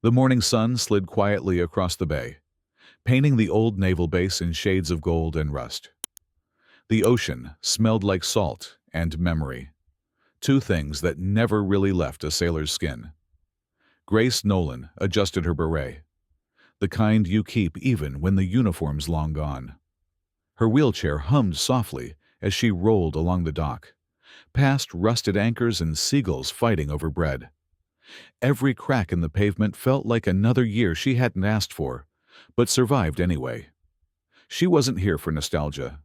The morning sun slid quietly across the bay, painting the old naval base in shades of gold and rust. The ocean smelled like salt and memory, two things that never really left a sailor's skin. Grace Nolan adjusted her beret, the kind you keep even when the uniform's long gone. Her wheelchair hummed softly as she rolled along the dock, past rusted anchors and seagulls fighting over bread. Every crack in the pavement felt like another year she hadn't asked for, but survived anyway. She wasn't here for nostalgia.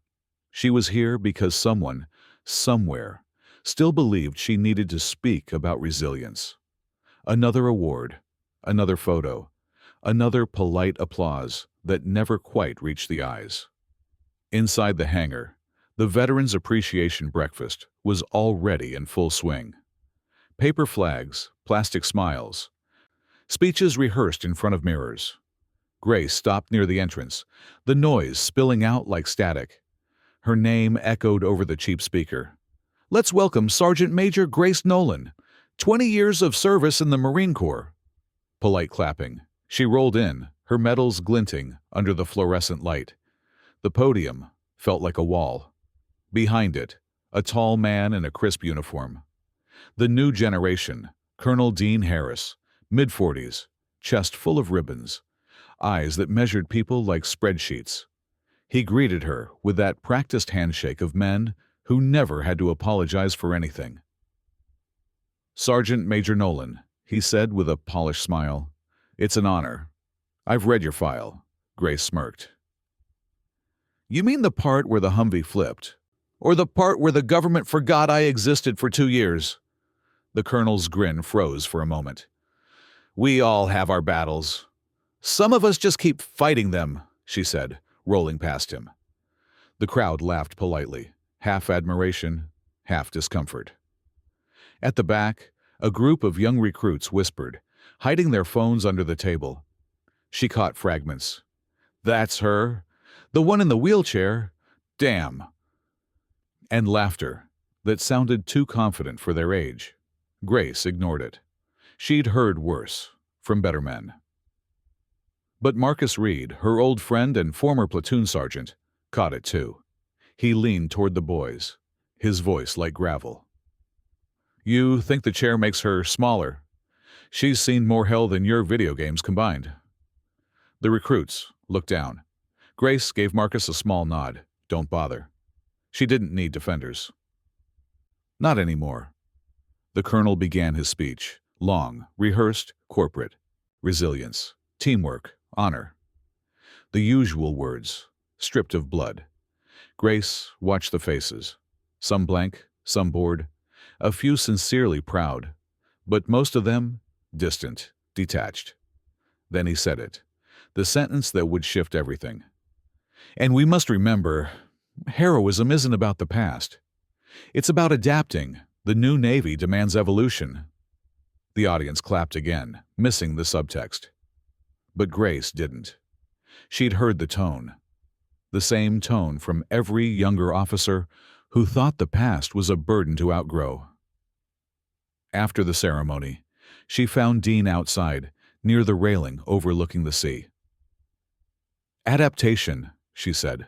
She was here because someone, somewhere, still believed she needed to speak about resilience. Another award, another photo, another polite applause that never quite reached the eyes. Inside the hangar, the Veterans Appreciation Breakfast was already in full swing. Paper flags, plastic smiles, speeches rehearsed in front of mirrors. Grace stopped near the entrance, the noise spilling out like static. Her name echoed over the cheap speaker. "Let's welcome Sergeant Major Grace Nolan, 20 years of service in the Marine Corps." Polite clapping. She rolled in, her medals glinting under the fluorescent light. The podium felt like a wall. Behind it, a tall man in a crisp uniform. The new generation, Colonel Dean Harris, mid-40s, chest full of ribbons, eyes that measured people like spreadsheets. He greeted her with that practiced handshake of men who never had to apologize for anything. "Sergeant Major Nolan," he said with a polished smile. "It's an honor. I've read your file." Grace smirked. "You mean the part where the Humvee flipped? Or the part where the government forgot I existed for 2 years?" The colonel's grin froze for a moment. "We all have our battles. Some of us just keep fighting them," she said, rolling past him. The crowd laughed politely, half admiration, half discomfort. At the back, a group of young recruits whispered, hiding their phones under the table. She caught fragments. "That's her. The one in the wheelchair. Damn." And laughter that sounded too confident for their age. Grace ignored it. She'd heard worse, from better men. But Marcus Reed, her old friend and former platoon sergeant, caught it too. He leaned toward the boys, his voice like gravel. "You think the chair makes her smaller? She's seen more hell than your video games combined." The recruits looked down. Grace gave Marcus a small nod. Don't bother. She didn't need defenders. Not anymore. The colonel began his speech, long, rehearsed, corporate. Resilience, teamwork, honor. The usual words, stripped of blood. Grace watched the faces. Some blank, some bored, a few sincerely proud, but most of them distant, detached. Then he said it, the sentence that would shift everything. "And we must remember, heroism isn't about the past. It's about adapting. The new Navy demands evolution." The audience clapped again, missing the subtext. But Grace didn't. She'd heard the tone. The same tone from every younger officer who thought the past was a burden to outgrow. After the ceremony, she found Dean outside, near the railing overlooking the sea. "Adaptation," she said.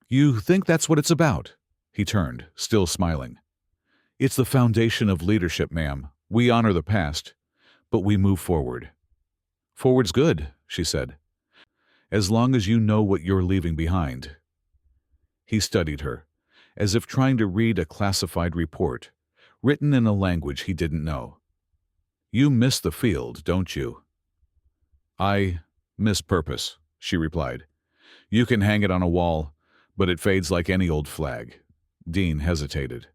"You think that's what it's about?" He turned, still smiling. "It's the foundation of leadership, ma'am. We honor the past, but we move forward." "Forward's good," she said. "As long as you know what you're leaving behind." He studied her, as if trying to read a classified report, written in a language he didn't know. "You miss the field, don't you?" "I miss purpose," she replied. "You can hang it on a wall, but it fades like any old flag." Dean hesitated.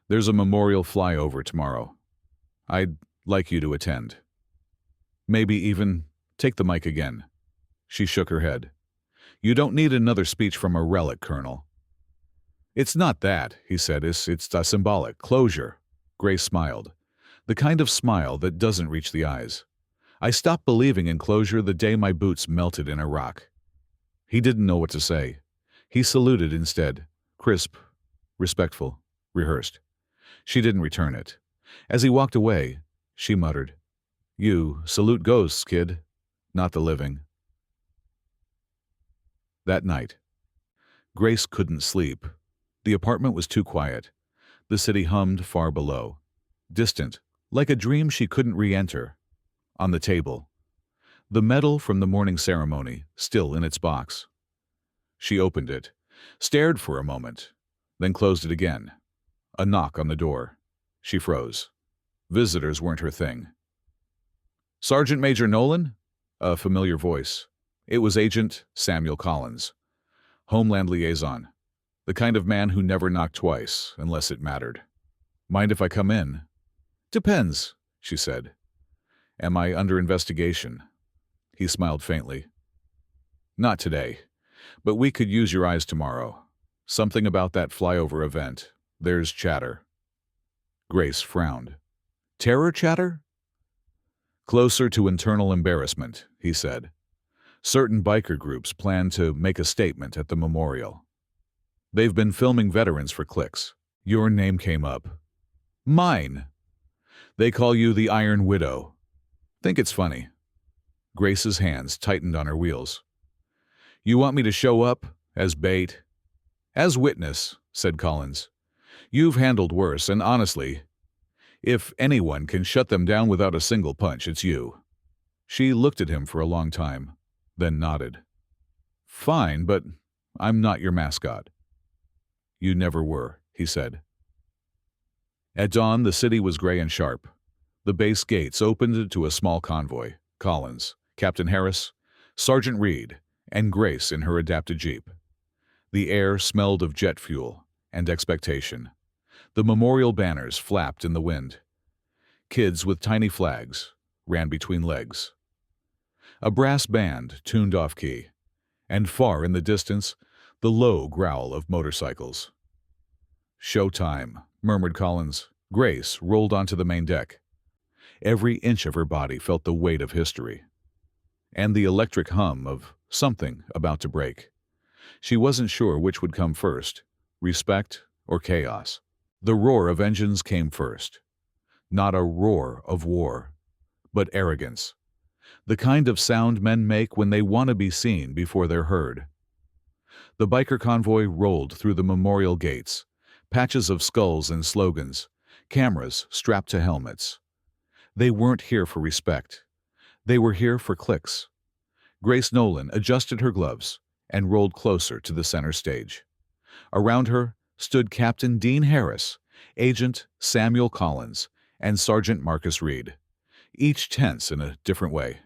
"There's a memorial flyover tomorrow. I'd like you to attend. Maybe even take the mic again." She shook her head. "You don't need another speech from a relic, Colonel." "It's not that," he said. It's a symbolic closure." Grace smiled, the kind of smile that doesn't reach the eyes. "I stopped believing in closure the day my boots melted in Iraq." He didn't know what to say. He saluted instead, crisp, respectful, rehearsed. She didn't return it. As he walked away, she muttered, You salute ghosts, kid, not the living. That night, Grace couldn't sleep. The apartment was too quiet. The city hummed far below, distant, like a dream she couldn't re-enter. On the table, the medal from the morning ceremony, still in its box. She opened it, stared for a moment, then closed it again. A knock on the door. She froze. Visitors weren't her thing. Sergeant Major Nolan? A familiar voice. It was Agent Samuel Collins, Homeland Liaison, the kind of man who never knocked twice, unless it mattered. Mind if I come in? Depends, she said. Am I under investigation? He smiled faintly. Not today, but we could use your eyes tomorrow. Something about that flyover event. There's chatter. Grace frowned. Terror chatter? Closer to internal embarrassment, he said. Certain biker groups plan to make a statement at the memorial. They've been filming veterans for clicks. Your name came up. Mine. They call you the Iron Widow. Think it's funny. Grace's hands tightened on her wheels. You want me to show up? As bait? As witness, said Collins. You've handled worse, and honestly, if anyone can shut them down without a single punch, it's you. She looked at him for a long time, then nodded. Fine, but I'm not your mascot. You never were, he said. At dawn, the city was gray and sharp. The base gates opened to a small convoy. Collins, Captain Harris, Sergeant Reed, and Grace in her adapted jeep. The air smelled of jet fuel and expectation. The memorial banners flapped in the wind. Kids with tiny flags ran between legs. A brass band tuned off-key, and far in the distance, the low growl of motorcycles. Showtime, murmured Collins. Grace rolled onto the main deck. Every inch of her body felt the weight of history, and the electric hum of something about to break. She wasn't sure which would come first, respect or chaos. The roar of engines came first. Not a roar of war, but arrogance. The kind of sound men make when they want to be seen before they're heard. The biker convoy rolled through the memorial gates, patches of skulls and slogans, cameras strapped to helmets. They weren't here for respect. They were here for clicks. Grace Nolan adjusted her gloves and rolled closer to the center stage. Around her stood Captain Dean Harris, Agent Samuel Collins, and Sergeant Marcus Reed, each tense in a different way.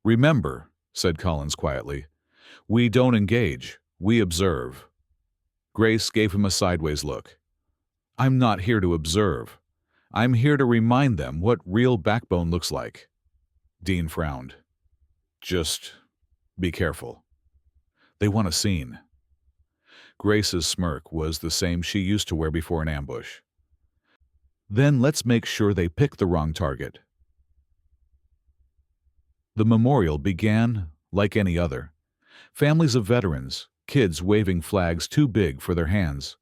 Remember, said Collins quietly, we don't engage, we observe. Grace gave him a sideways look. I'm not here to observe. I'm here to remind them what real backbone looks like. Dean frowned. Just be careful. They want a scene. Grace's smirk was the same she used to wear before an ambush. Then let's make sure they pick the wrong target. The memorial began like any other. Families of veterans, kids waving flags too big for their hands,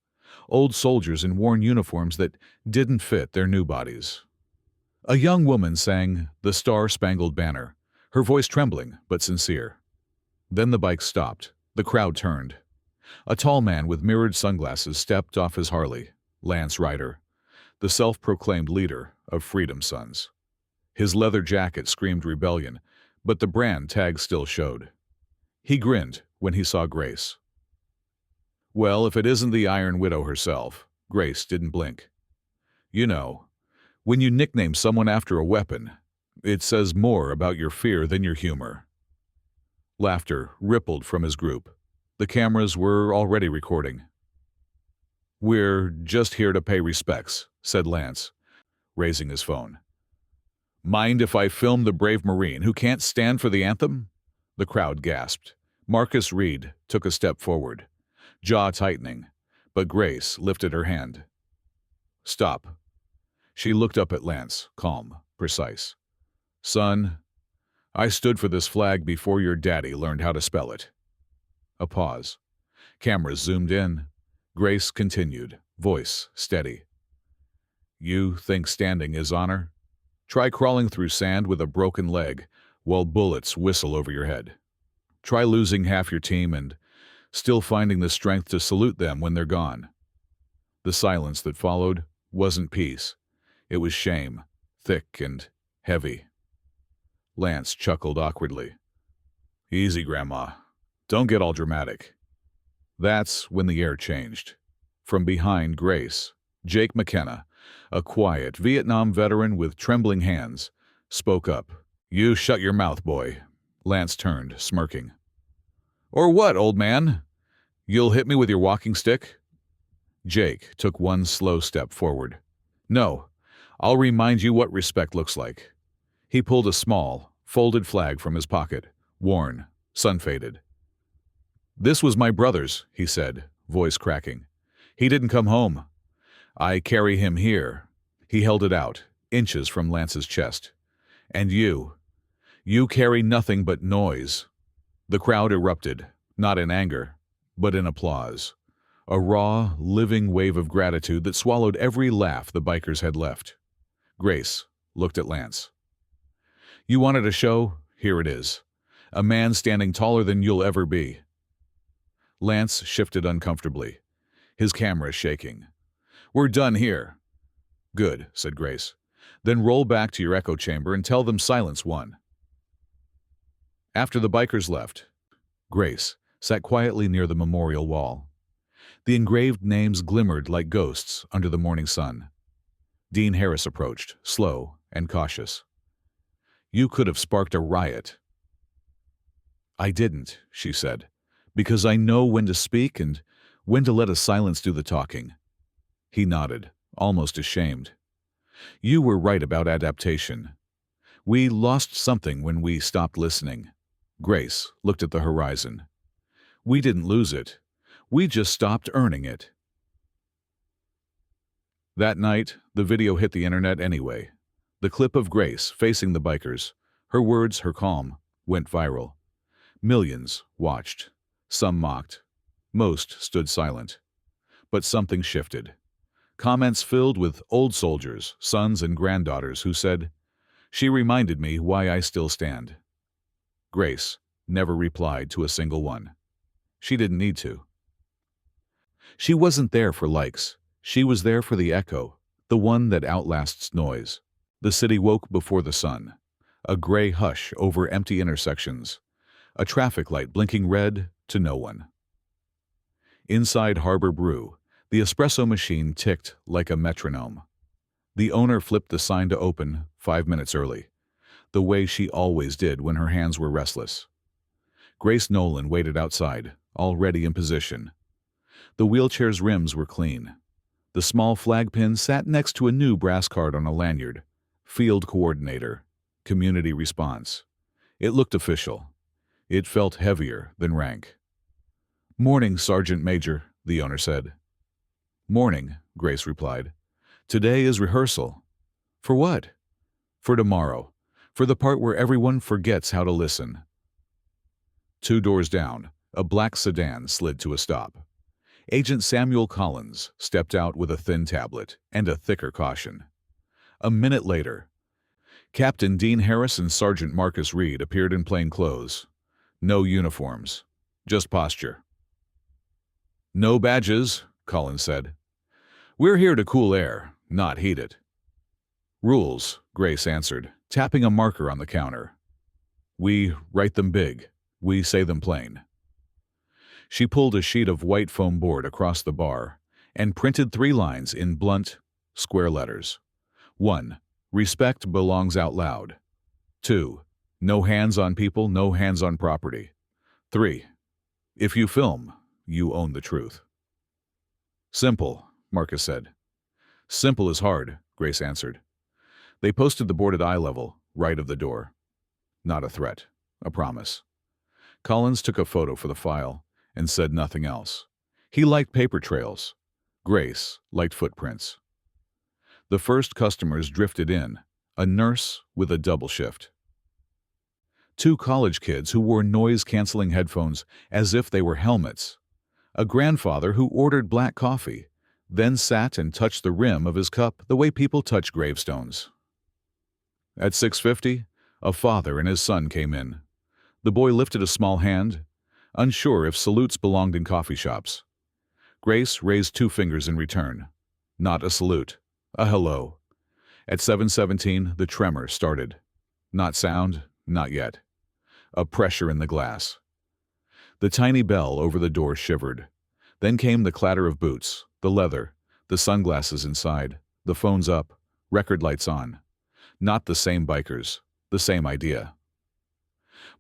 old soldiers in worn uniforms that didn't fit their new bodies. A young woman sang "The Star-Spangled Banner," her voice trembling but sincere. Then the bike stopped. The crowd turned. A tall man with mirrored sunglasses stepped off his Harley, Lance Ryder, the self-proclaimed leader of Freedom Sons. His leather jacket screamed rebellion, but the brand tag still showed. He grinned when he saw Grace. Well, if it isn't the Iron Widow herself, Grace didn't blink. You know, when you nickname someone after a weapon, it says more about your fear than your humor. Laughter rippled from his group. The cameras were already recording. We're just here to pay respects, said Lance, raising his phone. Mind if I film the brave Marine who can't stand for the anthem? The crowd gasped. Marcus Reed took a step forward, jaw tightening, but Grace lifted her hand. Stop. She looked up at Lance, calm, precise. Son, I stood for this flag before your daddy learned how to spell it. A pause. Cameras zoomed in. Grace continued, voice steady. You think standing is honor? Try crawling through sand with a broken leg while bullets whistle over your head. Try losing half your team and still finding the strength to salute them when they're gone. The silence that followed wasn't peace. It was shame, thick and heavy. Lance chuckled awkwardly. Easy, Grandma. Don't get all dramatic. That's when the air changed. From behind Grace, Jake McKenna, a quiet Vietnam veteran with trembling hands, spoke up. You shut your mouth, boy. Lance turned, smirking. Or what, old man? You'll hit me with your walking stick? Jake took one slow step forward. No, I'll remind you what respect looks like. He pulled a small, folded flag from his pocket, worn, sun-faded. This was my brother's, he said, voice cracking. He didn't come home. I carry him here. He held it out, inches from Lance's chest. And you carry nothing but noise. The crowd erupted, not in anger, but in applause. A raw, living wave of gratitude that swallowed every laugh the bikers had left. Grace looked at Lance. You wanted a show? Here it is. A man standing taller than you'll ever be. Lance shifted uncomfortably, his camera shaking. We're done here. Good, said Grace. Then roll back to your echo chamber and tell them silence won. After the bikers left, Grace sat quietly near the memorial wall. The engraved names glimmered like ghosts under the morning sun. Dean Harris approached, slow and cautious. You could have sparked a riot. I didn't, she said, because I know when to speak and when to let a silence do the talking. He nodded, almost ashamed. You were right about adaptation. We lost something when we stopped listening. Grace looked at the horizon. We didn't lose it. We just stopped earning it. That night, the video hit the internet anyway. The clip of Grace facing the bikers, her words, her calm, went viral. Millions watched. Some mocked. Most stood silent. But something shifted. Comments filled with old soldiers, sons and granddaughters who said, "She reminded me why I still stand." Grace never replied to a single one. She didn't need to. She wasn't there for likes. She was there for the echo, the one that outlasts noise. The city woke before the sun. A gray hush over empty intersections. A traffic light blinking red to no one. Inside Harbor Brew, the espresso machine ticked like a metronome. The owner flipped the sign to open 5 minutes early, the way she always did when her hands were restless. Grace Nolan waited outside, already in position. The wheelchair's rims were clean. The small flag pin sat next to a new brass card on a lanyard. Field Coordinator. Community Response. It looked official. It felt heavier than rank. Morning, Sergeant Major, the owner said. Morning, Grace replied. Today is rehearsal. For what? For tomorrow. For the part where everyone forgets how to listen. 2 doors down, a black sedan slid to a stop. Agent Samuel Collins stepped out with a thin tablet and a thicker caution. A minute later, Captain Dean Harris and Sergeant Marcus Reed appeared in plain clothes. No uniforms, just posture. No badges, Collins said. We're here to cool air, not heat it. Rules, Grace answered, tapping a marker on the counter. We write them big. We say them plain. She pulled a sheet of white foam board across the bar and printed 3 lines in blunt, square letters. 1. Respect belongs out loud. 2. No hands on people, no hands on property. 3. If you film, you own the truth. Simple, Marcus said. Simple is hard, Grace answered. They posted the board at eye level, right of the door. Not a threat, a promise. Collins took a photo for the file and said nothing else. He liked paper trails. Grace liked footprints. The first customers drifted in, a nurse with a double shift. 2 college kids who wore noise-canceling headphones as if they were helmets. A grandfather who ordered black coffee, then sat and touched the rim of his cup the way people touch gravestones. At 6:50, a father and his son came in. The boy lifted a small hand, unsure if salutes belonged in coffee shops. Grace raised 2 fingers in return. Not a salute, a hello. At 7:17, the tremor started. Not sound, not yet. A pressure in the glass. The tiny bell over the door shivered. Then came the clatter of boots, the leather, the sunglasses inside, the phones up, record lights on. Not the same bikers, the same idea.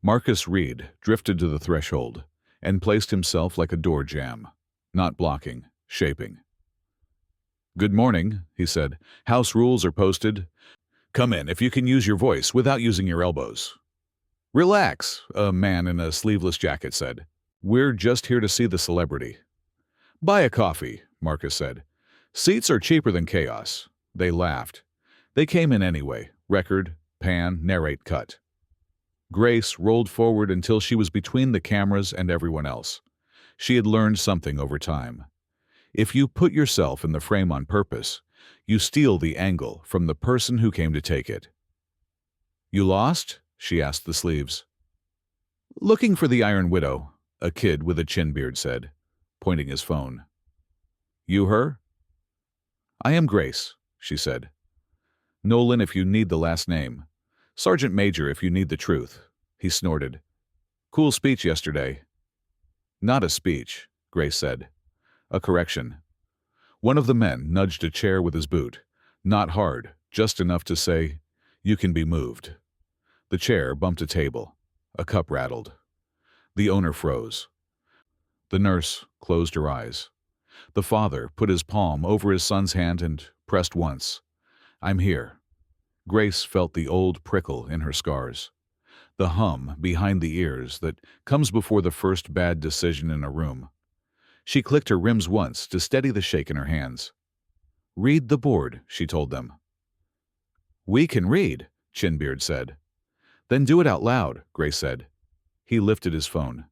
Marcus Reed drifted to the threshold and placed himself like a door jamb, not blocking, shaping. "Good morning," he said. "House rules are posted. Come in if you can use your voice without using your elbows." "Relax," a man in a sleeveless jacket said. "We're just here to see the celebrity." "Buy a coffee," Marcus said. "Seats are cheaper than chaos." They laughed. They came in anyway. Record, pan, narrate, cut. Grace rolled forward until she was between the cameras and everyone else. She had learned something over time. If you put yourself in the frame on purpose, you steal the angle from the person who came to take it. "You lost?" she asked the sleeves. "Looking for the Iron Widow," a kid with a chin beard said, pointing his phone. "You her?" "I am Grace," she said. "Nolan if you need the last name. Sergeant Major if you need the truth." He snorted. "Cool speech yesterday." "Not a speech," Grace said. "A correction." One of the men nudged a chair with his boot. Not hard, just enough to say, "You can be moved." The chair bumped a table. A cup rattled. The owner froze. The nurse closed her eyes. The father put his palm over his son's hand and pressed once. "I'm here." Grace felt the old prickle in her scars. The hum behind the ears that comes before the first bad decision in a room. She clicked her rims once to steady the shake in her hands. "Read the board," she told them. "We can read," Chinbeard said. "Then do it out loud," Grace said. He lifted his phone.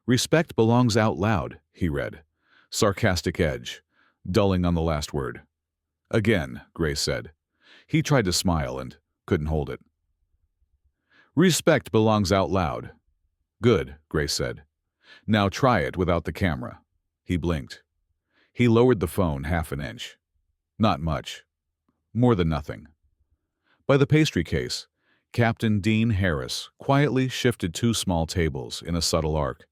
"Respect belongs out loud," he read. Sarcastic edge, dulling on the last word. "Again," Grace said. He tried to smile and couldn't hold it. "Respect belongs out loud." "Good," Grace said. "Now try it without the camera." He blinked. He lowered the phone half an inch. Not much. More than nothing. By the pastry case, Captain Dean Harris quietly shifted 2 small tables in a subtle arc,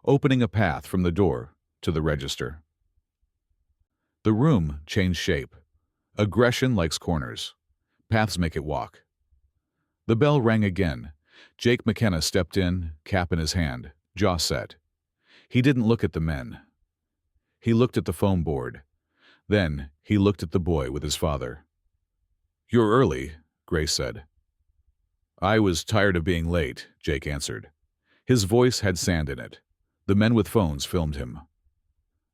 opening a path from the door to the register. The room changed shape. Aggression likes corners. Paths make it walk. The bell rang again. Jake McKenna stepped in, cap in his hand, jaw set. He didn't look at the men. He looked at the foam board. Then he looked at the boy with his father. "You're early," Grace said. "I was tired of being late," Jake answered. His voice had sand in it. The men with phones filmed him.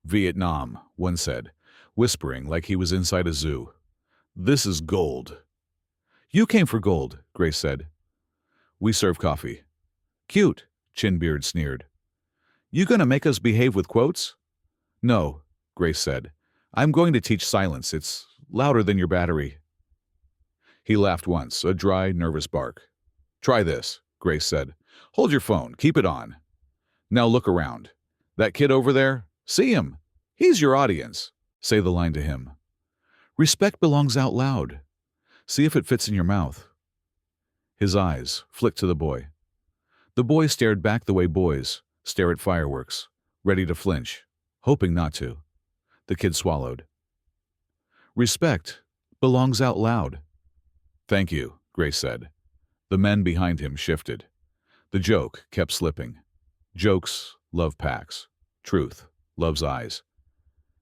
"Vietnam," one said, whispering like he was inside a zoo. "This is gold." "You came for gold," Grace said. "We serve coffee." "Cute," Chinbeard sneered. "You gonna make us behave with quotes?" "No," Grace said. "I'm going to teach silence. It's louder than your battery." He laughed once, a dry, nervous bark. "Try this," Grace said. "Hold your phone. Keep it on. Now look around. That kid over there? See him? He's your audience." Say the line to him. "Respect belongs out loud. See if it fits in your mouth." His eyes flicked to the boy. The boy stared back the way boys stare at fireworks, ready to flinch, hoping not to. The kid swallowed. "Respect belongs out loud." "Thank you," Grace said. The men behind him shifted. The joke kept slipping. Jokes love packs. Truth loves eyes.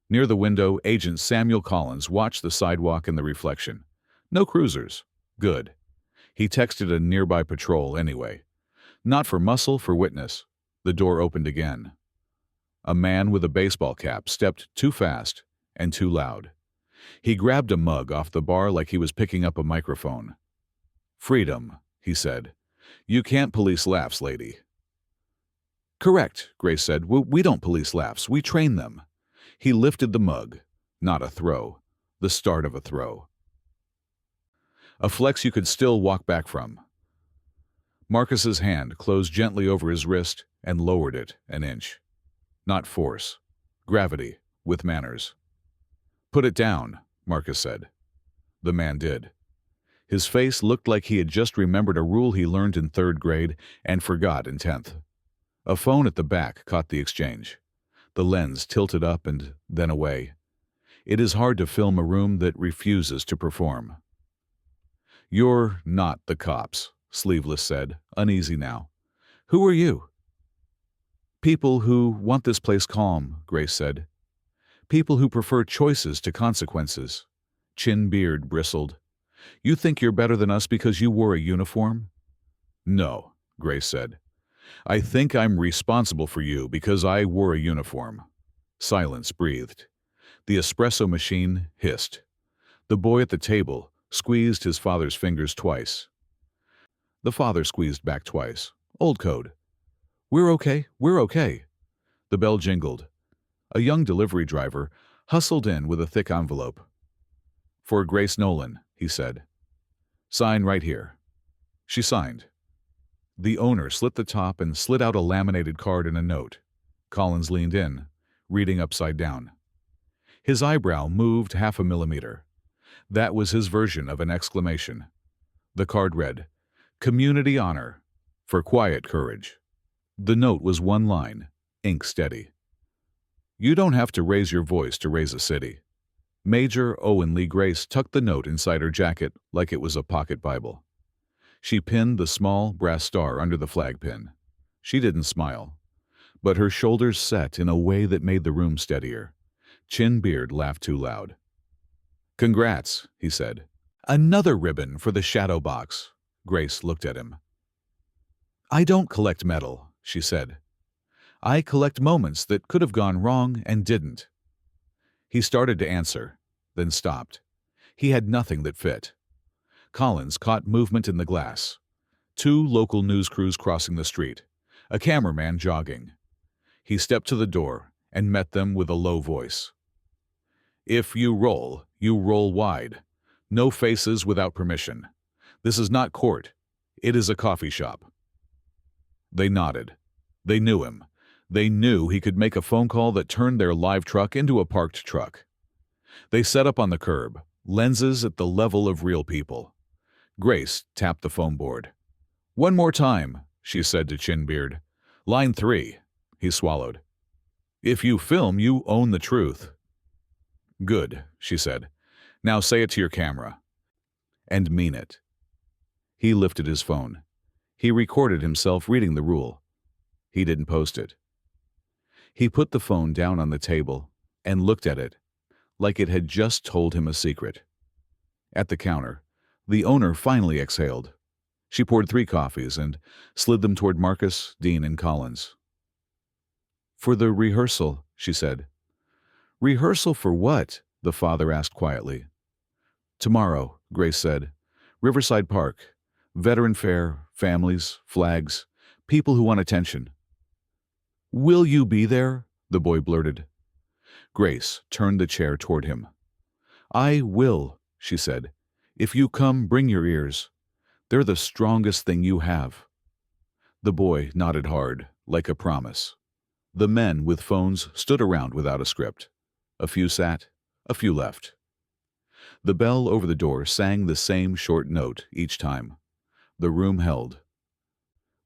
Near the window, Agent Samuel Collins watched the sidewalk and the reflection. No cruisers. Good. He texted a nearby patrol anyway. Not for muscle, for witness. The door opened again. A man with a baseball cap stepped too fast and too loud. He grabbed a mug off the bar like he was picking up a microphone. "Freedom," he said. "You can't police laughs, lady." "Correct," Grace said. We don't police laughs. We train them." He lifted the mug. Not a throw. The start of a throw. A flex you could still walk back from. Marcus's hand closed gently over his wrist and lowered it an inch. Not force. Gravity, with manners. "Put it down," Marcus said. The man did. His face looked like he had just remembered a rule he learned in 3rd grade and forgot in 10th. A phone at the back caught the exchange. The lens tilted up and then away. It is hard to film a room that refuses to perform. "You're not the cops," Sleeveless said, uneasy now. "Who are you?" "People who want this place calm," Grace said. "People who prefer choices to consequences." Chin Beard bristled. "You think you're better than us because you wore a uniform?" "No," Grace said. "I think I'm responsible for you because I wore a uniform." Silence breathed. The espresso machine hissed. The boy at the table squeezed his father's fingers twice. The father squeezed back twice. Old code. "We're okay, we're okay." The bell jingled. A young delivery driver hustled in with a thick envelope. "For Grace Nolan," he said. "Sign right here." She signed. The owner slit the top and slid out a laminated card and a note. Collins leaned in, reading upside down. His eyebrow moved 0.5 millimeter. That was his version of an exclamation. The card read, "Community honor for quiet courage." The note was one line, ink steady. "You don't have to raise your voice to raise a city." Major Owen Lee Grace tucked the note inside her jacket like it was a pocket Bible. She pinned the small brass star under the flag pin. She didn't smile, but her shoulders set in a way that made the room steadier. Chin Beard laughed too loud. "Congrats," he said. "Another ribbon for the shadow box." Grace looked at him. "I don't collect metal," she said. "I collect moments that could have gone wrong and didn't." He started to answer, then stopped. He had nothing that fit. Collins caught movement in the glass. 2 local news crews crossing the street. A cameraman jogging. He stepped to the door and met them with a low voice. "If you roll wide. No faces without permission. This is not court. It is a coffee shop." They nodded. They knew him. They knew he could make a phone call that turned their live truck into a parked truck. They set up on the curb, lenses at the level of real people. Grace tapped the phone board. "One more time," she said to Chin Beard. "Line 3. He swallowed. "If you film, you own the truth." "Good," she said. "Now say it to your camera. And mean it." He lifted his phone. He recorded himself reading the rule. He didn't post it. He put the phone down on the table and looked at it, like it had just told him a secret. At the counter, the owner finally exhaled. She poured 3 coffees and slid them toward Marcus, Dean, and Collins. "For the rehearsal," she said. "Rehearsal for what?" the father asked quietly. "Tomorrow," Grace said. "Riverside Park. Veteran fair, families, flags, people who want attention." "Will you be there?" the boy blurted. Grace turned the chair toward him. "I will," she said. "If you come, bring your ears. They're the strongest thing you have." The boy nodded hard, like a promise. The men with phones stood around without a script. A few sat, a few left. The bell over the door sang the same short note each time. The room held.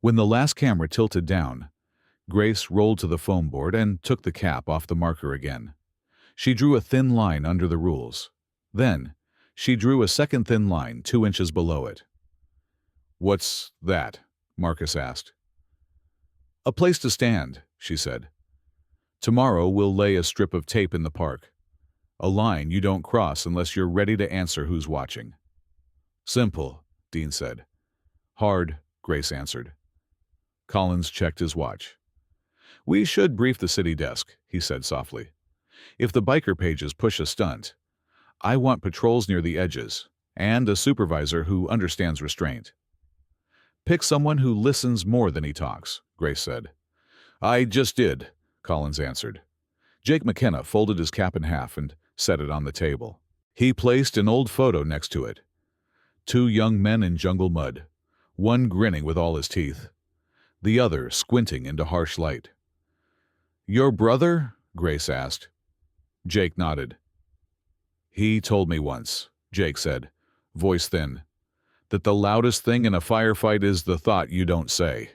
When the last camera tilted down, Grace rolled to the foam board and took the cap off the marker again. She drew a thin line under the rules. Then, she drew a second thin line 2 inches below it. "What's that?" Marcus asked. "A place to stand," she said. "Tomorrow we'll lay a strip of tape in the park. A line you don't cross unless you're ready to answer who's watching." "Simple," Dean said. "Hard," Grace answered. Collins checked his watch. "We should brief the city desk," he said softly. "If the biker pages push a stunt, I want patrols near the edges, and a supervisor who understands restraint." "Pick someone who listens more than he talks," Grace said. "I just did," Collins answered. Jake McKenna folded his cap in half and set it on the table. He placed an old photo next to it. Two young men in jungle mud, one grinning with all his teeth, the other squinting into harsh light. "Your brother?" Grace asked. Jake nodded. "He told me once," Jake said, voice thin, "that the loudest thing in a firefight is the thought you don't say.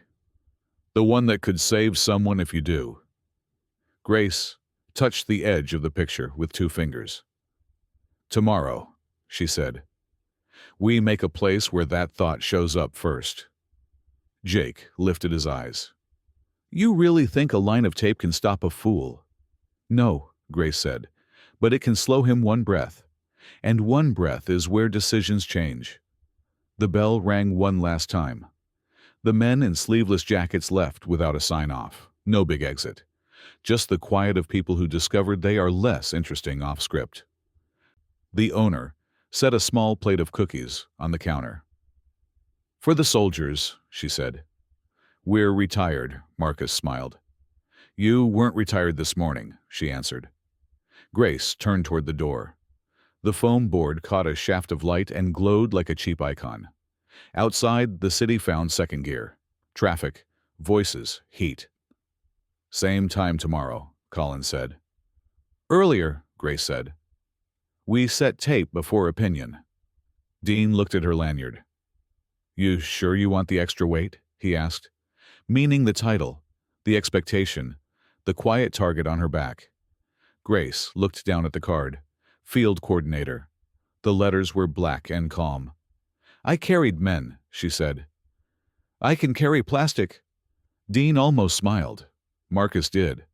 The one that could save someone if you do." Grace touched the edge of the picture with two fingers. "Tomorrow," she said, "we make a place where that thought shows up first." Jake lifted his eyes. "You really think a line of tape can stop a fool?" "No," Grace said, "but it can slow him one breath. And one breath is where decisions change." The bell rang one last time. The men in sleeveless jackets left without a sign-off. No big exit. Just the quiet of people who discovered they are less interesting off-script. The owner set a small plate of cookies on the counter. "For the soldiers," she said. "We're retired," Marcus smiled. "You weren't retired this morning," she answered. Grace turned toward the door. The foam board caught a shaft of light and glowed like a cheap icon. Outside, the city found second gear. Traffic, voices, heat. "Same time tomorrow," Collins said. "Earlier," Grace said. "We set tape before opinion." Dean looked at her lanyard. "You sure you want the extra weight?" he asked, meaning the title, the expectation, the quiet target on her back. Grace looked down at the card. Field coordinator. The letters were black and calm. "I carried men," she said. "I can carry plastic." Dean almost smiled. Marcus did.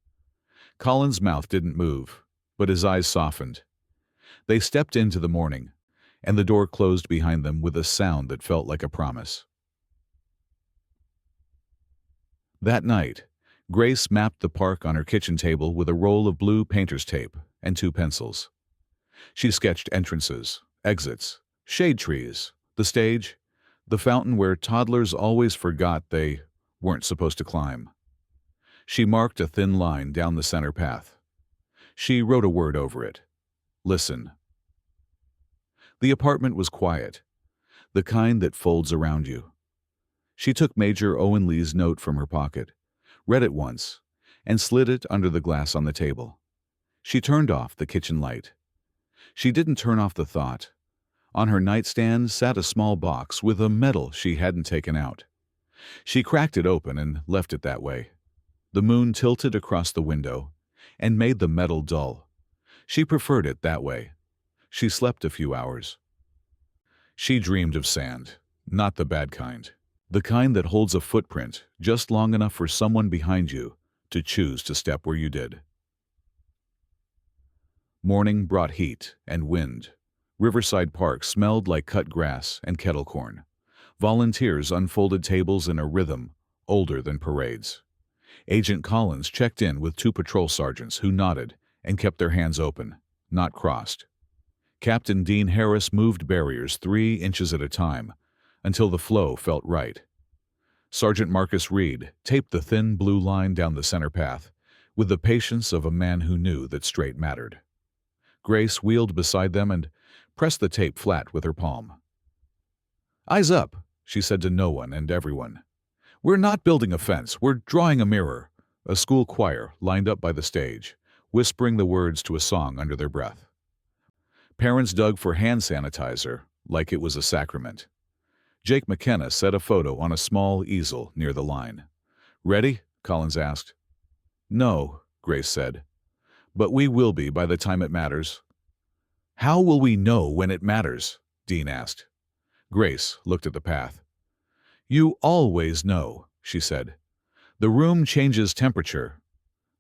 Colin's mouth didn't move, but his eyes softened. They stepped into the morning, and the door closed behind them with a sound that felt like a promise. That night, Grace mapped the park on her kitchen table with a roll of blue painter's tape and two pencils. She sketched entrances, exits, shade trees, the stage, the fountain where toddlers always forgot they weren't supposed to climb. She marked a thin line down the center path. She wrote a word over it. Listen. The apartment was quiet, the kind that folds around you. She took Major Owen Lee's note from her pocket, read it once, and slid it under the glass on the table. She turned off the kitchen light. She didn't turn off the thought. On her nightstand sat a small box with a medal she hadn't taken out. She cracked it open and left it that way. The moon tilted across the window and made the metal dull. She preferred it that way. She slept a few hours. She dreamed of sand, not the bad kind. The kind that holds a footprint just long enough for someone behind you to choose to step where you did. Morning brought heat and wind. Riverside Park smelled like cut grass and kettle corn. Volunteers unfolded tables in a rhythm older than parades. Agent Collins checked in with two patrol sergeants who nodded and kept their hands open, not crossed. Captain Dean Harris moved barriers 3 inches at a time until the flow felt right. Sergeant Marcus Reed taped the thin blue line down the center path with the patience of a man who knew that straight mattered. Grace wheeled beside them and pressed the tape flat with her palm. "Eyes up," she said to no one and everyone. "We're not building a fence, we're drawing a mirror." A school choir lined up by the stage, whispering the words to a song under their breath. Parents dug for hand sanitizer like it was a sacrament. Jake McKenna set a photo on a small easel near the line. "Ready?" Collins asked. "No," Grace said. "But we will be by the time it matters." "How will we know when it matters?" Dean asked. Grace looked at the path. "You always know," she said. "The room changes temperature."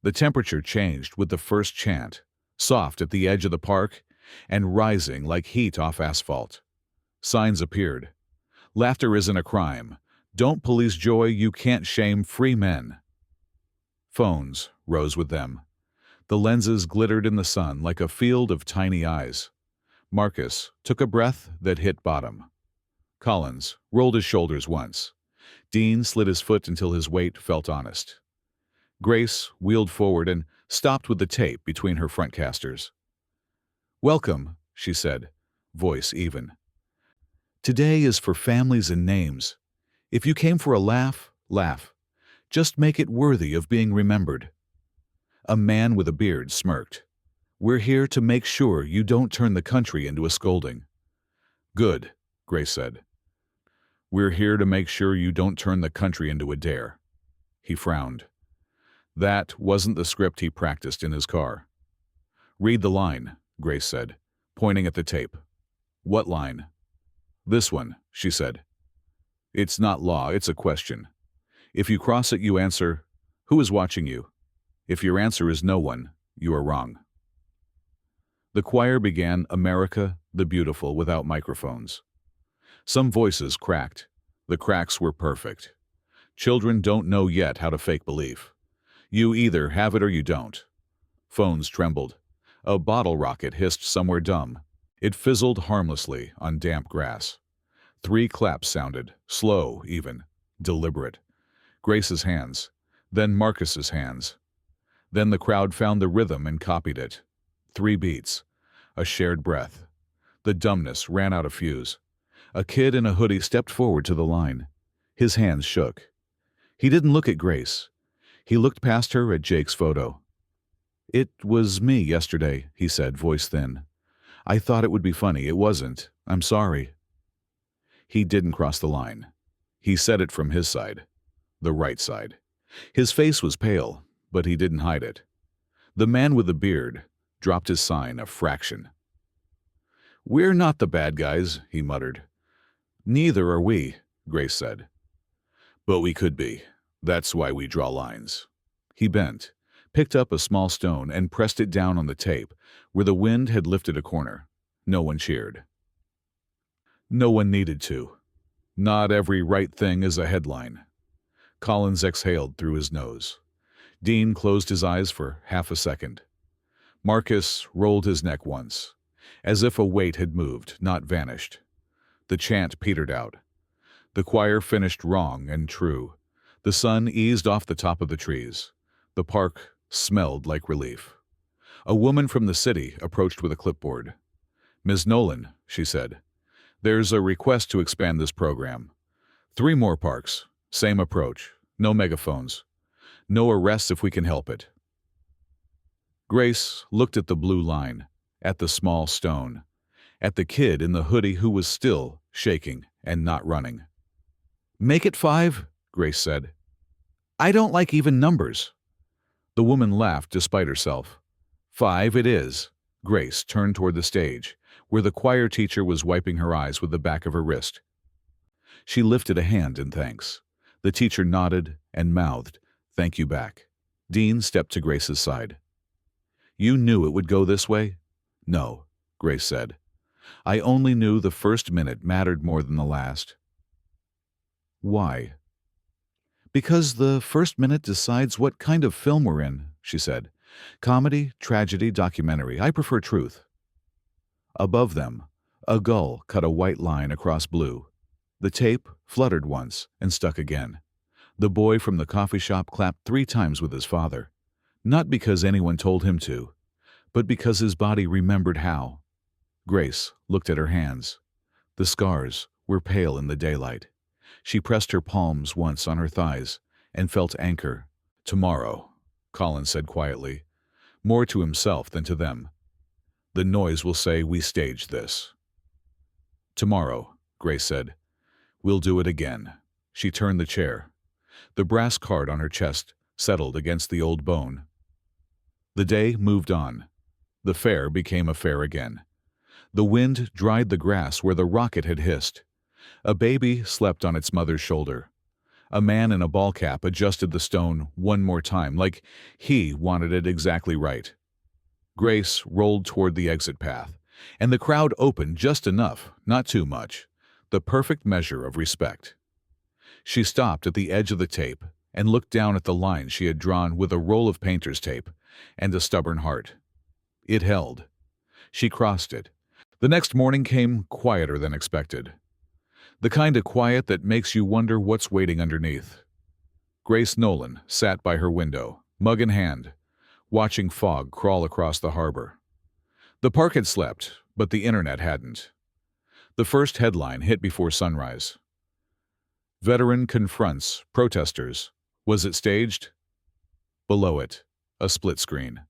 The temperature changed with the first chant, soft at the edge of the park and rising like heat off asphalt. Signs appeared. "Laughter isn't a crime. Don't police joy, you can't shame free men." Phones rose with them. The lenses glittered in the sun like a field of tiny eyes. Marcus took a breath that hit bottom. Collins rolled his shoulders once. Dean slid his foot until his weight felt honest. Grace wheeled forward and stopped with the tape between her front casters. "Welcome," she said, voice even. Today is for families and names. If you came for a laugh, laugh. Just make it worthy of being remembered." A man with a beard smirked. "We're here to make sure you don't turn the country into a scolding." "Good," Grace said. "We're here to make sure you don't turn the country into a dare." He frowned. That wasn't the script he practiced in his car. "Read the line," Grace said, pointing at the tape. "What line?" "This one," she said. "It's not law, it's a question. If you cross it, you answer, 'Who is watching you?' If your answer is no one, you are wrong." The choir began America the Beautiful without microphones. Some voices cracked. The cracks were perfect. Children don't know yet how to fake belief. You either have it or you don't. Phones trembled. A bottle rocket hissed somewhere dumb. It fizzled harmlessly on damp grass. 3 claps sounded, slow even, deliberate. Grace's hands, then Marcus's hands. Then the crowd found the rhythm and copied it. 3 beats, a shared breath. The dumbness ran out of fuse. A kid in a hoodie stepped forward to the line. His hands shook. He didn't look at Grace. He looked past her at Jake's photo. "It was me yesterday," he said, voice thin. "I thought it would be funny. It wasn't. I'm sorry." He didn't cross the line. He said it from his side. The right side. His face was pale, but he didn't hide it. The man with the beard dropped his sign a fraction. "We're not the bad guys," he muttered. "Neither are we," Grace said. "But we could be. That's why we draw lines." He bent, picked up a small stone and pressed it down on the tape, where the wind had lifted a corner. No one cheered. No one needed to. Not every right thing is a headline. Collins exhaled through his nose. Dean closed his eyes for half a second. Marcus rolled his neck once, as if a weight had moved, not vanished. The chant petered out. The choir finished wrong and true. The sun eased off the top of the trees. The park smelled like relief. A woman from the city approached with a clipboard. "Ms. Nolan," she said, "there's a request to expand this program. 3 more parks, same approach, no megaphones. No arrests if we can help it." Grace looked at the blue line, at the small stone, at the kid in the hoodie who was still shaking and not running. "Make it 5, Grace said. "I don't like even numbers." The woman laughed despite herself. 5 it is. Grace turned toward the stage, where the choir teacher was wiping her eyes with the back of her wrist. She lifted a hand in thanks. The teacher nodded and mouthed, "Thank you back." Dean stepped to Grace's side. "You knew it would go this way?" "No," Grace said. "I only knew the first minute mattered more than the last." "Why?" "Because the first minute decides what kind of film we're in," she said. "Comedy, tragedy, documentary. I prefer truth." Above them, a gull cut a white line across blue. The tape fluttered once and stuck again. The boy from the coffee shop clapped 3 times with his father, not because anyone told him to, but because his body remembered how. Grace looked at her hands. The scars were pale in the daylight. She pressed her palms once on her thighs and felt anchor. "Tomorrow," Collins said quietly, more to himself than to them. "The noise will say we staged this." "Tomorrow," Grace said. "We'll do it again." She turned the chair. The brass card on her chest settled against the old bone. The day moved on. The fair became a fair again. The wind dried the grass where the rocket had hissed. A baby slept on its mother's shoulder. A man in a ball cap adjusted the stone one more time, like he wanted it exactly right. Grace rolled toward the exit path, and the crowd opened just enough, not too much, the perfect measure of respect. She stopped at the edge of the tape and looked down at the line she had drawn with a roll of painter's tape and a stubborn heart. It held. She crossed it. The next morning came quieter than expected. The kind of quiet that makes you wonder what's waiting underneath. Grace Nolan sat by her window, mug in hand, watching fog crawl across the harbor. The park had slept, but the internet hadn't. The first headline hit before sunrise. Veteran confronts protesters. Was it staged? Below it, a split screen.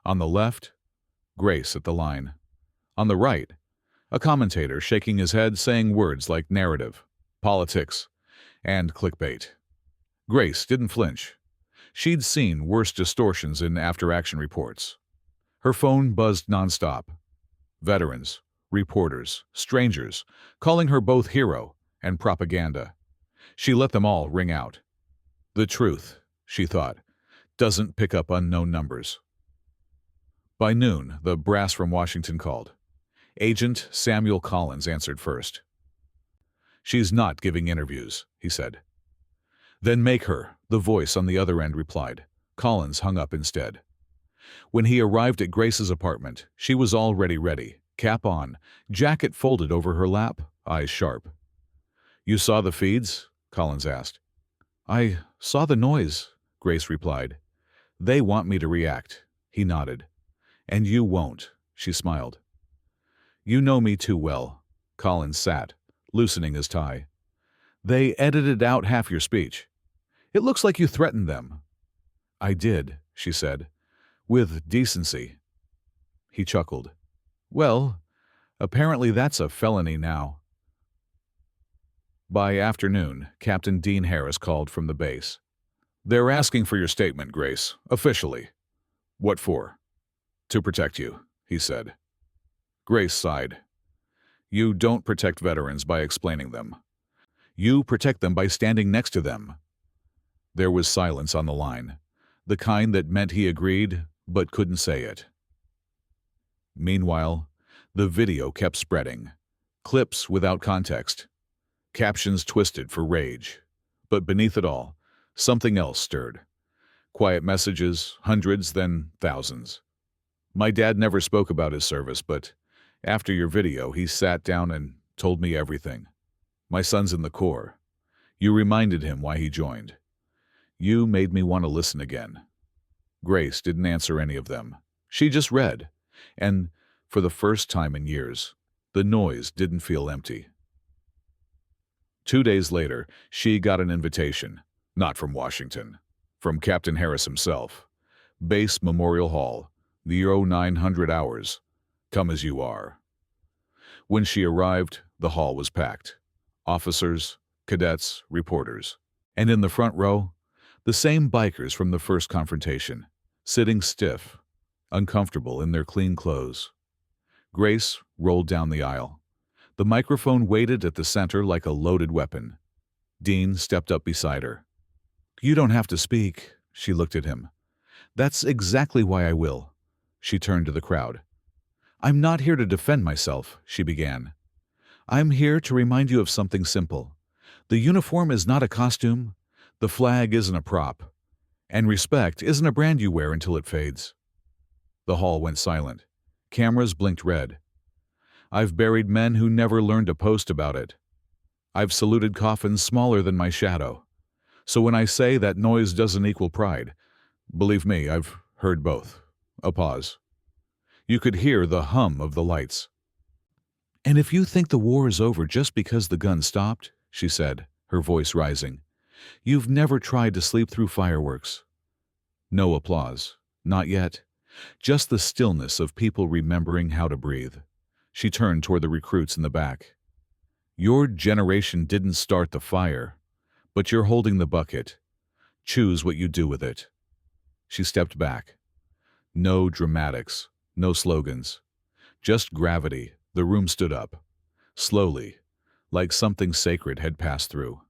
On the left, Grace at the line. On the right, a commentator shaking his head saying words like narrative, politics, and clickbait. Grace didn't flinch. She'd seen worse distortions in after-action reports. Her phone buzzed nonstop. Veterans, reporters, strangers, calling her both hero and propaganda. She let them all ring out. The truth, she thought, doesn't pick up unknown numbers. By noon, the brass from Washington called. Agent Samuel Collins answered first. "She's not giving interviews," he said. "Then make her," the voice on the other end replied. Collins hung up instead. When he arrived at Grace's apartment, she was already ready, cap on, jacket folded over her lap, eyes sharp. "You saw the feeds?" Collins asked. "I saw the noise," Grace replied. "They want me to react." He nodded. "And you won't," she smiled. "You know me too well." Collins sat, loosening his tie. "They edited out half your speech. It looks like you threatened them." "I did," she said, "with decency." He chuckled. "Well, apparently that's a felony now." By afternoon, Captain Dean Harris called from the base. "They're asking for your statement, Grace, officially." "What for?" "To protect you," he said. Grace sighed. "You don't protect veterans by explaining them. You protect them by standing next to them." There was silence on the line, the kind that meant he agreed but couldn't say it. Meanwhile, the video kept spreading. Clips without context. Captions twisted for rage. But beneath it all, something else stirred. Quiet messages, hundreds, then thousands. "My dad never spoke about his service, but after your video, he sat down and told me everything. My son's in the Corps. You reminded him why he joined. You made me want to listen again." Grace didn't answer any of them. She just read. And for the first time in years, the noise didn't feel empty. 2 days later, she got an invitation, not from Washington, from Captain Harris himself. Base Memorial Hall, the 0900 hours. Come as you are. When she arrived, the hall was packed. Officers, cadets, reporters. And in the front row, the same bikers from the first confrontation, sitting stiff, uncomfortable in their clean clothes. Grace rolled down the aisle. The microphone waited at the center like a loaded weapon. Dean stepped up beside her. "You don't have to speak," she looked at him. "That's exactly why I will." She turned to the crowd. "I'm not here to defend myself," she began. "I'm here to remind you of something simple. The uniform is not a costume. The flag isn't a prop. And respect isn't a brand you wear until it fades." The hall went silent. Cameras blinked red. "I've buried men who never learned to post about it. I've saluted coffins smaller than my shadow. So when I say that noise doesn't equal pride, believe me, I've heard both." A pause. You could hear the hum of the lights. "And if you think the war is over just because the gun stopped," she said, her voice rising, "you've never tried to sleep through fireworks." No applause. Not yet. Just the stillness of people remembering how to breathe. She turned toward the recruits in the back. "Your generation didn't start the fire, but you're holding the bucket. Choose what you do with it." She stepped back. No dramatics, no slogans. Just gravity. The room stood up. Slowly, like something sacred had passed through.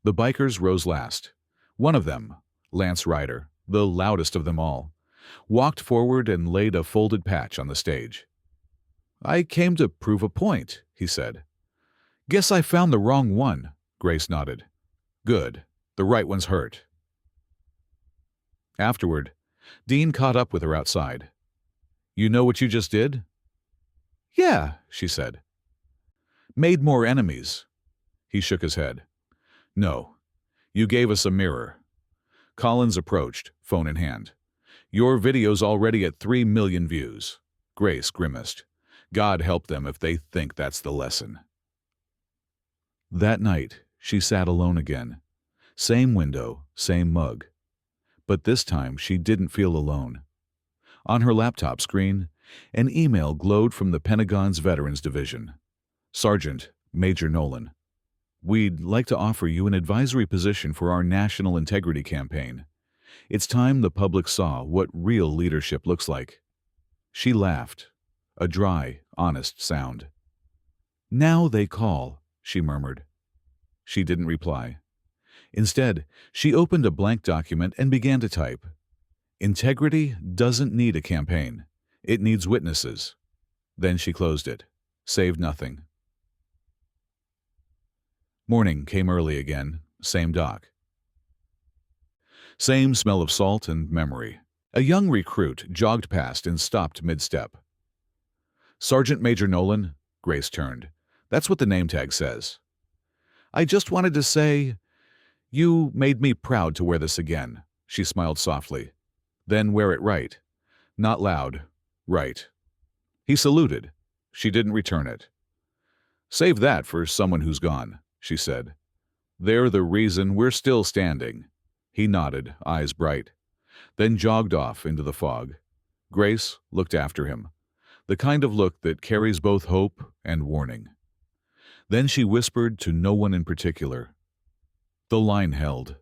The bikers rose last. One of them, Lance Ryder, the loudest of them all, walked forward and laid a folded patch on the stage. "I came to prove a point," he said. "Guess I found the wrong one," Grace nodded. "Good. The right one's hurt." Afterward, Dean caught up with her outside. "You know what you just did?" "Yeah," she said. "Made more enemies." He shook his head. "No. You gave us a mirror." Collins approached, phone in hand. "Your video's already at 3 million views." Grace grimaced. God help them if they think that's the lesson. That night, she sat alone again. Same window, same mug. But this time, she didn't feel alone. On her laptop screen, an email glowed from the Pentagon's Veterans Division. Sergeant Major Nolan, we'd like to offer you an advisory position for our National Integrity Campaign. It's time the public saw what real leadership looks like. She laughed, a dry, honest sound. Now they call, she murmured. She didn't reply. Instead, she opened a blank document and began to type. Integrity doesn't need a campaign. It needs witnesses. Then she closed it, saved nothing. Morning came early again, same doc. Same smell of salt and memory. A young recruit jogged past and stopped mid-step. Sergeant Major Nolan, Grace turned. That's what the name tag says. I just wanted to say, you made me proud to wear this again, she smiled softly. Then wear it right. Not loud, right. He saluted. She didn't return it. Save that for someone who's gone, she said. They're the reason we're still standing. He nodded, eyes bright, then jogged off into the fog. Grace looked after him, the kind of look that carries both hope and warning. Then she whispered to no one in particular. The line held.